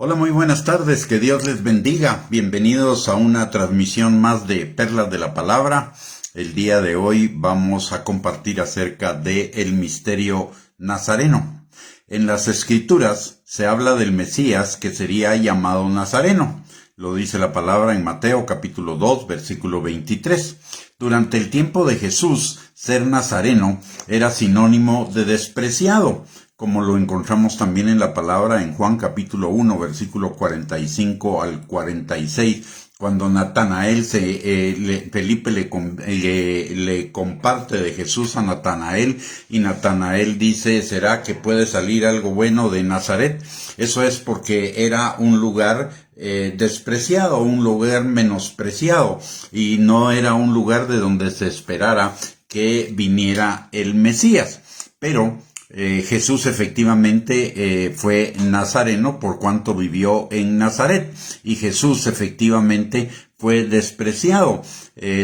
Hola, muy buenas tardes, que Dios les bendiga. Bienvenidos a una transmisión más de Perlas de la Palabra. El día de hoy vamos a compartir acerca del misterio nazareno. En las Escrituras se habla del Mesías que sería llamado Nazareno. Lo dice la palabra en Mateo capítulo 2, versículo 23. Durante el tiempo de Jesús, ser nazareno era sinónimo de despreciado, como lo encontramos también en la palabra en Juan capítulo 1, versículo 45 al 46, cuando Natanael Felipe le comparte de Jesús a Natanael, y Natanael dice: ¿será que puede salir algo bueno de Nazaret? Eso es porque era un lugar despreciado, un lugar menospreciado, y no era un lugar de donde se esperara que viniera el Mesías. Pero Jesús efectivamente fue nazareno por cuanto vivió en Nazaret, y Jesús efectivamente fue despreciado,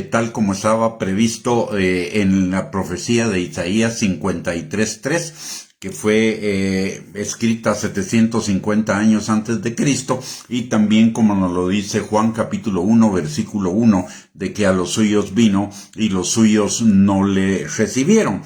tal como estaba previsto en la profecía de Isaías 53:3, que fue escrita 750 años antes de Cristo, y también como nos lo dice Juan capítulo 1, versículo 1, de que a los suyos vino y los suyos no le recibieron.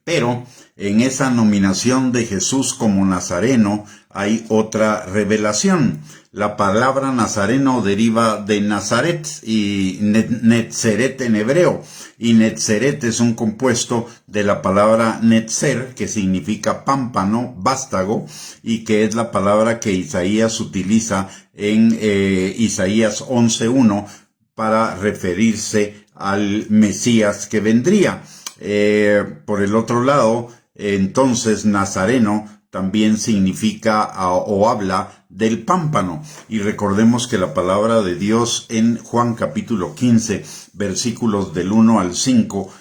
Pero en esa nominación de Jesús como nazareno hay otra revelación. La palabra nazareno deriva de Nazaret y Netzeret en hebreo, y Netzeret es un compuesto de la palabra Netzer, que significa pámpano, vástago, y que es la palabra que Isaías utiliza en Isaías 11:1 para referirse al Mesías que vendría. Por el otro lado, entonces nazareno también significa o habla del pámpano, y recordemos que la palabra de Dios en Juan capítulo 15, versículos del 1 al 5,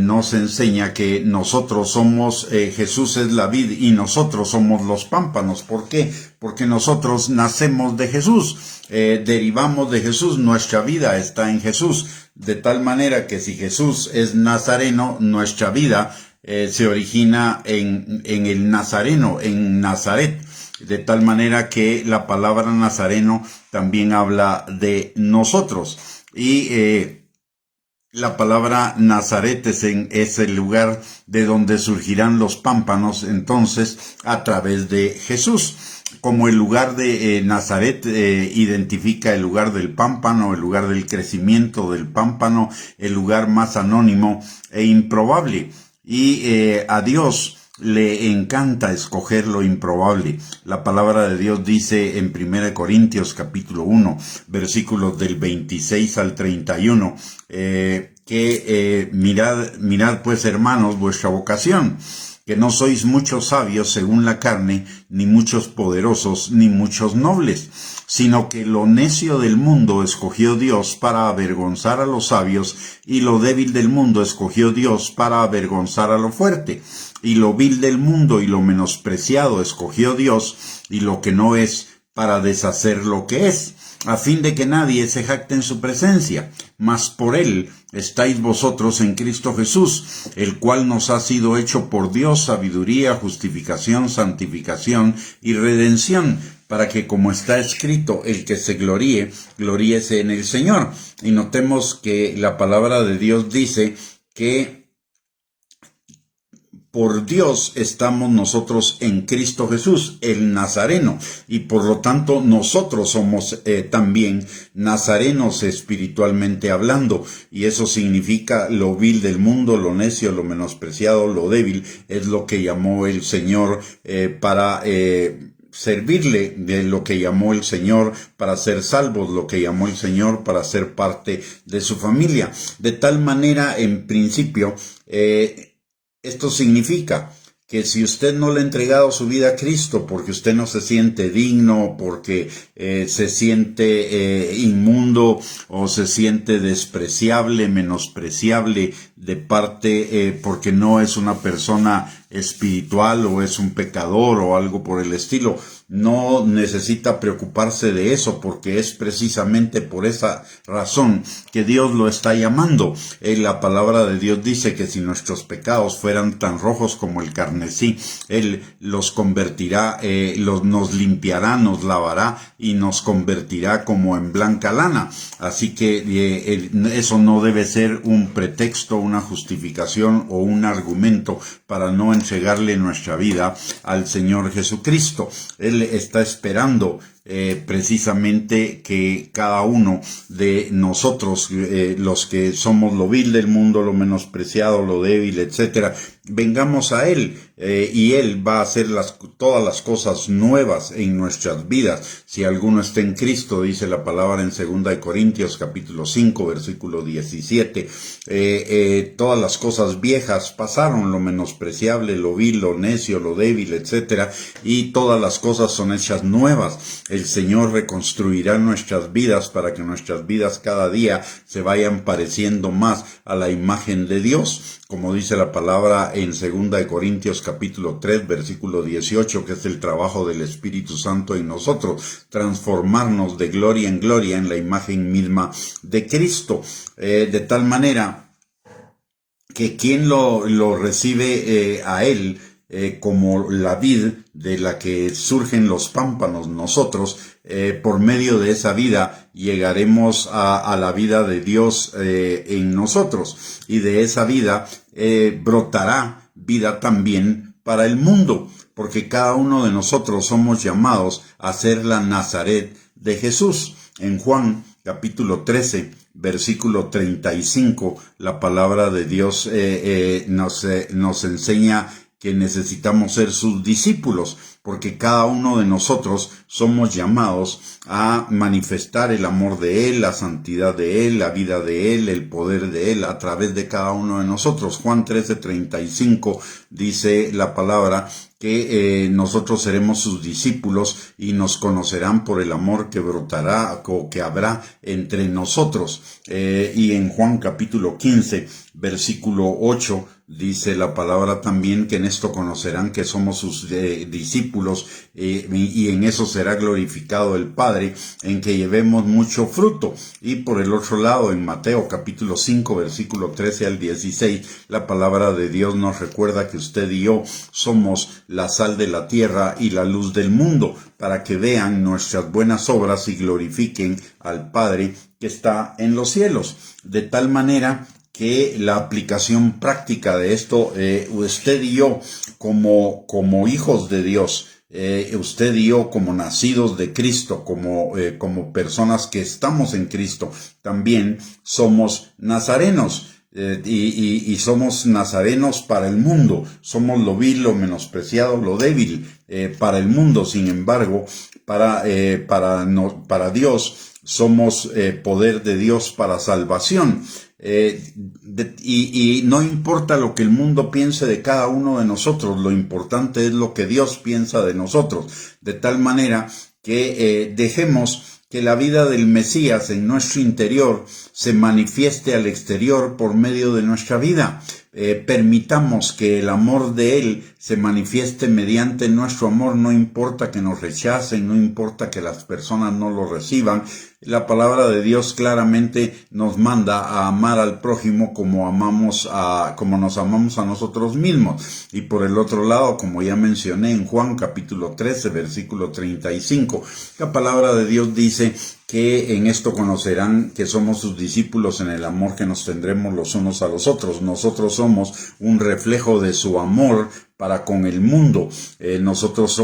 nos enseña que nosotros somos, Jesús es la vid y nosotros somos los pámpanos. ¿Por qué? Porque nosotros nacemos de Jesús, derivamos de Jesús, nuestra vida está en Jesús, de tal manera que si Jesús es nazareno, nuestra vida se origina en el nazareno, en Nazaret, de tal manera que la palabra nazareno también habla de nosotros. Y la palabra Nazaret es el lugar de donde surgirán los pámpanos, entonces, a través de Jesús. Como el lugar de Nazaret identifica el lugar del pámpano, el lugar del crecimiento del pámpano, el lugar más anónimo e improbable. Y a Dios le encanta escoger lo improbable. La palabra de Dios dice en 1 Corintios capítulo 1, versículos del 26 al 31, mirad pues, hermanos, vuestra vocación, que no sois muchos sabios según la carne, ni muchos poderosos, ni muchos nobles, sino que lo necio del mundo escogió Dios para avergonzar a los sabios, y lo débil del mundo escogió Dios para avergonzar a lo fuerte, y lo vil del mundo y lo menospreciado escogió Dios, y lo que no es, para deshacer lo que es, a fin de que nadie se jacte en su presencia. Mas por él estáis vosotros en Cristo Jesús, el cual nos ha sido hecho por Dios sabiduría, justificación, santificación y redención, para que, como está escrito, el que se gloríe, gloríese en el Señor. Y notemos que la palabra de Dios dice que por Dios estamos nosotros en Cristo Jesús, el Nazareno, y por lo tanto nosotros somos también nazarenos espiritualmente hablando, y eso significa lo vil del mundo, lo necio, lo menospreciado, lo débil, es lo que llamó el Señor para servirle, de lo que llamó el Señor para ser salvos, lo que llamó el Señor para ser parte de su familia. De tal manera, en principio, esto significa que si usted no le ha entregado su vida a Cristo porque usted no se siente digno, porque se siente inmundo o se siente despreciable, menospreciable de parte, porque no es una persona espiritual o es un pecador o algo por el estilo. No necesita preocuparse de eso, porque es precisamente por esa razón que Dios lo está llamando. La palabra de Dios dice que si nuestros pecados fueran tan rojos como el carmesí, Él los convertirá, nos limpiará, nos lavará y nos convertirá como en blanca lana. Así que eso no debe ser un pretexto, una justificación o un argumento para no entregarle nuestra vida al Señor Jesucristo. Él está esperando precisamente que cada uno de nosotros, los que somos lo vil del mundo, lo menospreciado, lo débil, etcétera, vengamos a Él, y Él va a hacer todas las cosas nuevas en nuestras vidas. Si alguno está en Cristo, dice la palabra en 2 Corintios capítulo 5, versículo 17, todas las cosas viejas pasaron, lo menospreciable, lo vil, lo necio, lo débil, etcétera, y todas las cosas son hechas nuevas. El Señor reconstruirá nuestras vidas para que nuestras vidas cada día se vayan pareciendo más a la imagen de Dios, como dice la palabra en 2 Corintios capítulo 3, versículo 18, que es el trabajo del Espíritu Santo en nosotros, transformarnos de gloria en gloria en la imagen misma de Cristo, de tal manera que quien lo recibe a Él, como la vid de la que surgen los pámpanos, nosotros, por medio de esa vida, llegaremos a la vida de Dios en nosotros, y de esa vida brotará vida también para el mundo, porque cada uno de nosotros somos llamados a ser la Nazaret de Jesús. En Juan capítulo 13, versículo 35, la palabra de Dios nos enseña que necesitamos ser sus discípulos, porque cada uno de nosotros somos llamados a manifestar el amor de Él, la santidad de Él, la vida de Él, el poder de Él a través de cada uno de nosotros. Juan 13:35 dice la palabra que nosotros seremos sus discípulos y nos conocerán por el amor que brotará o que habrá entre nosotros. Y en Juan capítulo 15, versículo 8, dice la palabra también que en esto conocerán que somos sus discípulos, y en eso será glorificado el Padre, en que llevemos mucho fruto. Y por el otro lado, en Mateo capítulo 5, versículo 13 al 16, la palabra de Dios nos recuerda que usted y yo somos la sal de la tierra y la luz del mundo, para que vean nuestras buenas obras y glorifiquen al Padre que está en los cielos. De tal manera que la aplicación práctica de esto, usted y yo como hijos de Dios, usted y yo como nacidos de Cristo, como personas que estamos en Cristo, también somos nazarenos. Y somos nazarenos para el mundo, somos lo vil, lo menospreciado, lo débil para el mundo. Sin embargo, para Dios somos poder de Dios para salvación. Y no importa lo que el mundo piense de cada uno de nosotros, lo importante es lo que Dios piensa de nosotros, de tal manera que dejemos que la vida del Mesías en nuestro interior se manifieste al exterior por medio de nuestra vida. Permitamos que el amor de Él se manifieste mediante nuestro amor, no importa que nos rechacen, no importa que las personas no lo reciban. La palabra de Dios claramente nos manda a amar al prójimo como nos amamos a nosotros mismos. Y por el otro lado, como ya mencioné en Juan capítulo 13, versículo 35, la palabra de Dios dice que en esto conocerán que somos sus discípulos en el amor que nos tendremos los unos a los otros. Nosotros somos un reflejo de su amor para con el mundo. En nosotros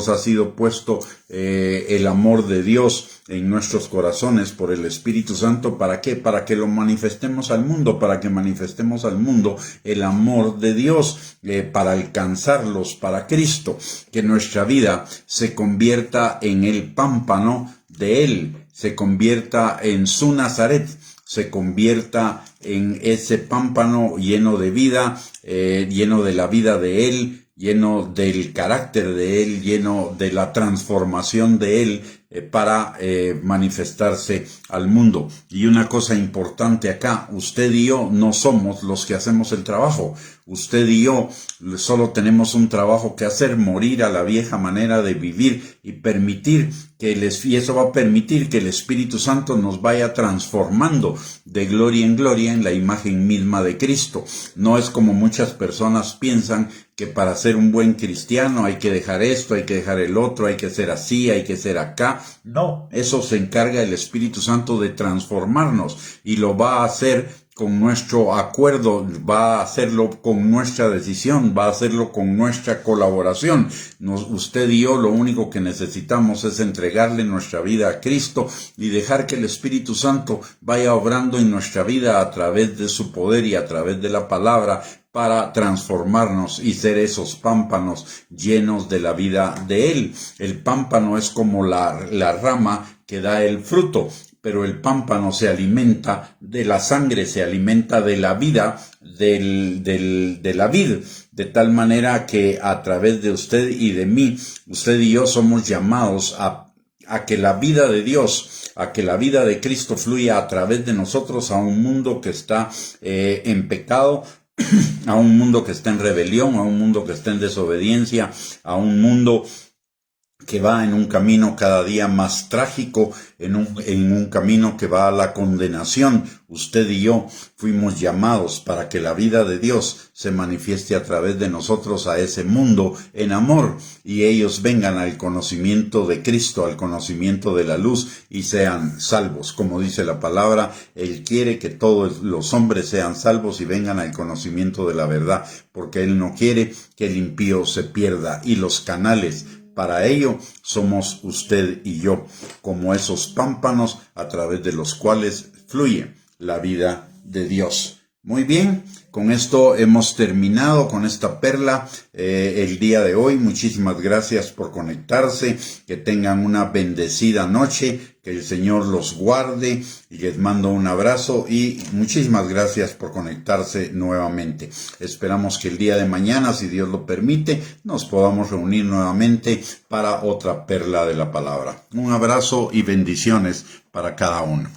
ha sido puesto el amor de Dios en nuestros corazones por el Espíritu Santo. ¿Para qué? Para que lo manifestemos al mundo, para que manifestemos al mundo el amor de Dios, para alcanzarlos para Cristo, que nuestra vida se convierta en el pámpano de Él, se convierta en su Nazaret, se convierta en ese pámpano lleno de vida, lleno de la vida de Él, lleno del carácter de Él, lleno de la transformación de Él, para manifestarse al mundo. Y una cosa importante acá, usted y yo no somos los que hacemos el trabajo. Usted y yo solo tenemos un trabajo que hacer, morir a la vieja manera de vivir y permitir y eso va a permitir que el Espíritu Santo nos vaya transformando de gloria en gloria en la imagen misma de Cristo. No es como muchas personas piensan que para ser un buen cristiano hay que dejar esto, hay que dejar el otro, hay que ser así, hay que ser acá. No, eso se encarga el Espíritu Santo de transformarnos y lo va a hacer con nuestro acuerdo, va a hacerlo con nuestra decisión, va a hacerlo con nuestra colaboración. Usted y yo lo único que necesitamos es entregarle nuestra vida a Cristo y dejar que el Espíritu Santo vaya obrando en nuestra vida a través de su poder y a través de la palabra para transformarnos y ser esos pámpanos llenos de la vida de Él. El pámpano es como la rama que da el fruto, pero el pámpano se alimenta de la sangre, se alimenta de la vida de la vid, de tal manera que a través de usted y de mí, usted y yo somos llamados a que la vida de Dios, a que la vida de Cristo fluya a través de nosotros a un mundo que está en pecado, a un mundo que está en rebelión, a un mundo que está en desobediencia, a un mundo que va en un camino cada día más trágico, en un camino que va a la condenación. Usted y yo fuimos llamados para que la vida de Dios se manifieste a través de nosotros a ese mundo en amor y ellos vengan al conocimiento de Cristo, al conocimiento de la luz y sean salvos. Como dice la palabra, Él quiere que todos los hombres sean salvos y vengan al conocimiento de la verdad, porque Él no quiere que el impío se pierda y los canales para ello somos usted y yo, como esos pámpanos a través de los cuales fluye la vida de Dios. Muy bien, con esto hemos terminado con esta perla el día de hoy. Muchísimas gracias por conectarse, que tengan una bendecida noche, que el Señor los guarde y les mando un abrazo y muchísimas gracias por conectarse nuevamente. Esperamos que el día de mañana, si Dios lo permite, nos podamos reunir nuevamente para otra perla de la palabra. Un abrazo y bendiciones para cada uno.